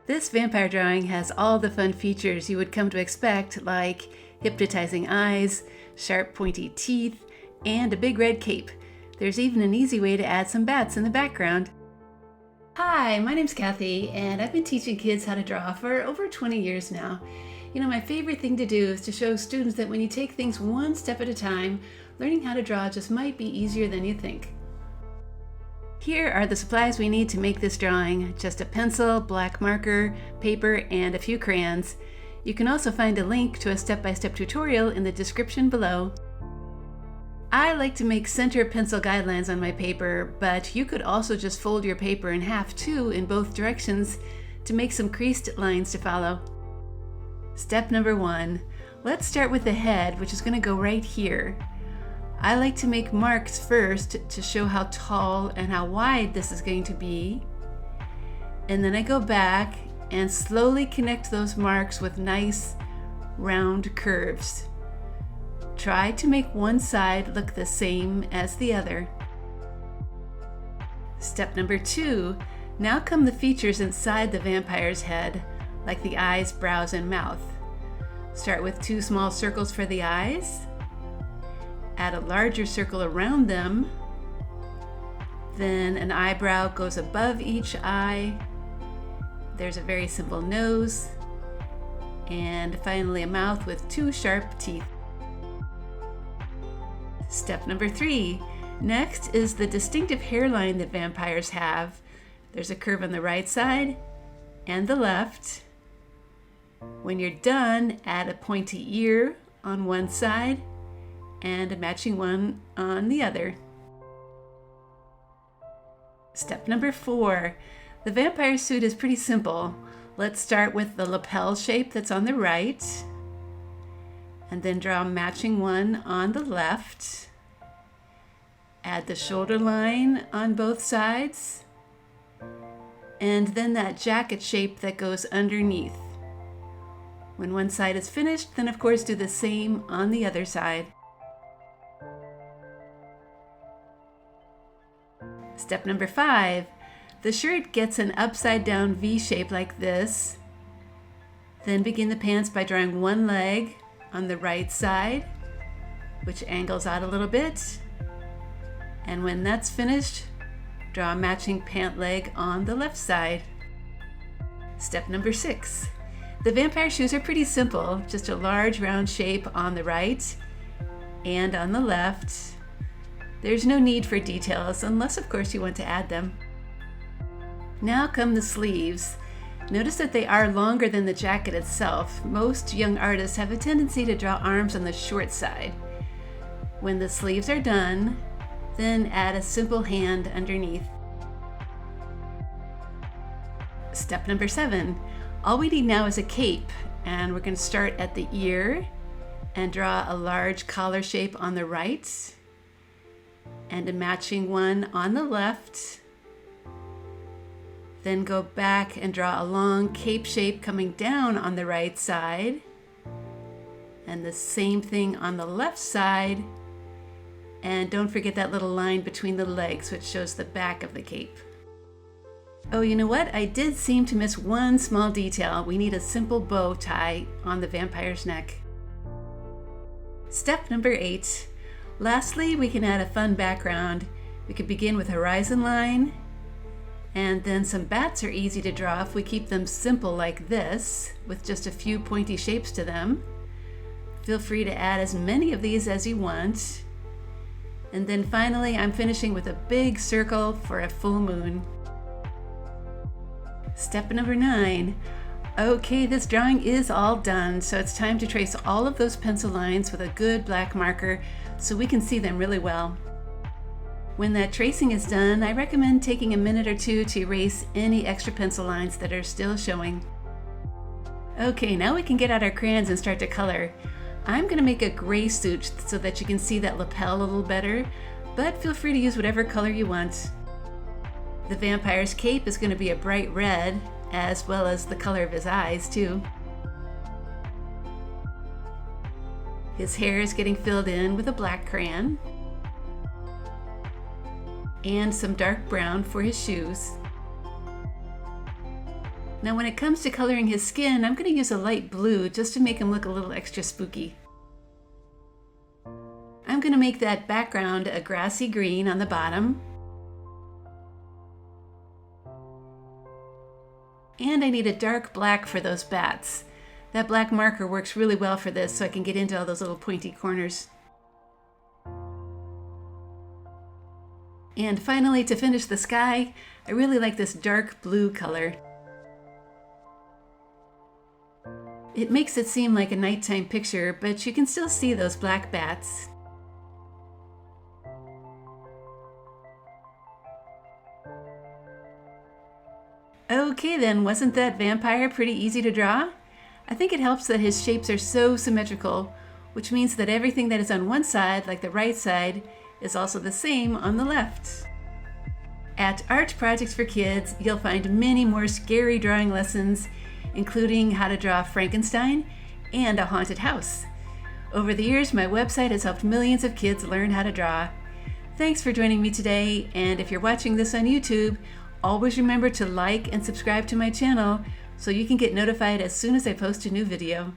This vampire drawing has all the fun features you would come to expect, like hypnotizing eyes, sharp pointy teeth, and a big red cape. There's even an easy way to add some bats in the background. Hi, my name's Kathy, and I've been teaching kids how to draw for over 20 years now. You know, my favorite thing to do is to show students that when you take things one step at a time, learning how to draw just might be easier than you think. Here are the supplies we need to make this drawing: just a pencil, black marker, paper, and a few crayons. You can also find a link to a step-by-step tutorial in the description below. I like to make center pencil guidelines on my paper, but you could also just fold your paper in half too in both directions to make some creased lines to follow. Step number 1. Let's start with the head, which is going to go right here. I like to make marks first to show how tall and how wide this is going to be. And then I go back and slowly connect those marks with nice round curves. Try to make one side look the same as the other. Step number 2. Now come the features inside the vampire's head, like the eyes, brows, and mouth. Start with 2 small circles for the eyes. Add a larger circle around them. Then an eyebrow goes above each eye. There's a very simple nose. And finally a mouth with 2 sharp teeth. Step number 3. Next is the distinctive hairline that vampires have. There's a curve on the right side and the left. When you're done, add a pointy ear on one side and a matching one on the other. Step number 4. The vampire suit is pretty simple. Let's start with the lapel shape that's on the right, and then draw a matching one on the left. Add the shoulder line on both sides, and then that jacket shape that goes underneath. When one side is finished, then of course do the same on the other side. Step number 5. The shirt gets an upside down V shape like this. Then begin the pants by drawing one leg on the right side, which angles out a little bit. And when that's finished, draw a matching pant leg on the left side. Step number 6. The vampire shoes are pretty simple, just a large round shape on the right and on the left. There's no need for details, unless of course you want to add them. Now come the sleeves. Notice that they are longer than the jacket itself. Most young artists have a tendency to draw arms on the short side. When the sleeves are done, then add a simple hand underneath. Step number 7. All we need now is a cape, and we're going to start at the ear and draw a large collar shape on the right and a matching one on the left. Then go back and draw a long cape shape coming down on the right side, and the same thing on the left side. And don't forget that little line between the legs, which shows the back of the cape. Oh, you know what? I did seem to miss one small detail. We need a simple bow tie on the vampire's neck. Step number 8. Lastly, we can add a fun background. We could begin with a horizon line, and then some bats are easy to draw if we keep them simple like this, with just a few pointy shapes to them. Feel free to add as many of these as you want. And then finally, I'm finishing with a big circle for a full moon. Step number 9. Okay, this drawing is all done, so it's time to trace all of those pencil lines with a good black marker so we can see them really well. When that tracing is done, I recommend taking a minute or two to erase any extra pencil lines that are still showing. Okay, now we can get out our crayons and start to color. I'm going to make a gray suit so that you can see that lapel a little better, but feel free to use whatever color you want. The vampire's cape is going to be a bright red, as well as the color of his eyes too. His hair is getting filled in with a black crayon, and some dark brown for his shoes. Now when it comes to coloring his skin, I'm going to use a light blue just to make him look a little extra spooky. I'm going to make that background a grassy green on the bottom. And I need a dark black for those bats. That black marker works really well for this, so I can get into all those little pointy corners. And finally, to finish the sky, I really like this dark blue color. It makes it seem like a nighttime picture, but you can still see those black bats. Okay then, wasn't that vampire pretty easy to draw? I think it helps that his shapes are so symmetrical, which means that everything that is on one side, like the right side, is also the same on the left. At Art Projects for Kids, you'll find many more scary drawing lessons, including how to draw Frankenstein and a haunted house. Over the years, my website has helped millions of kids learn how to draw. Thanks for joining me today, and if you're watching this on YouTube, always remember to like and subscribe to my channel so you can get notified as soon as I post a new video.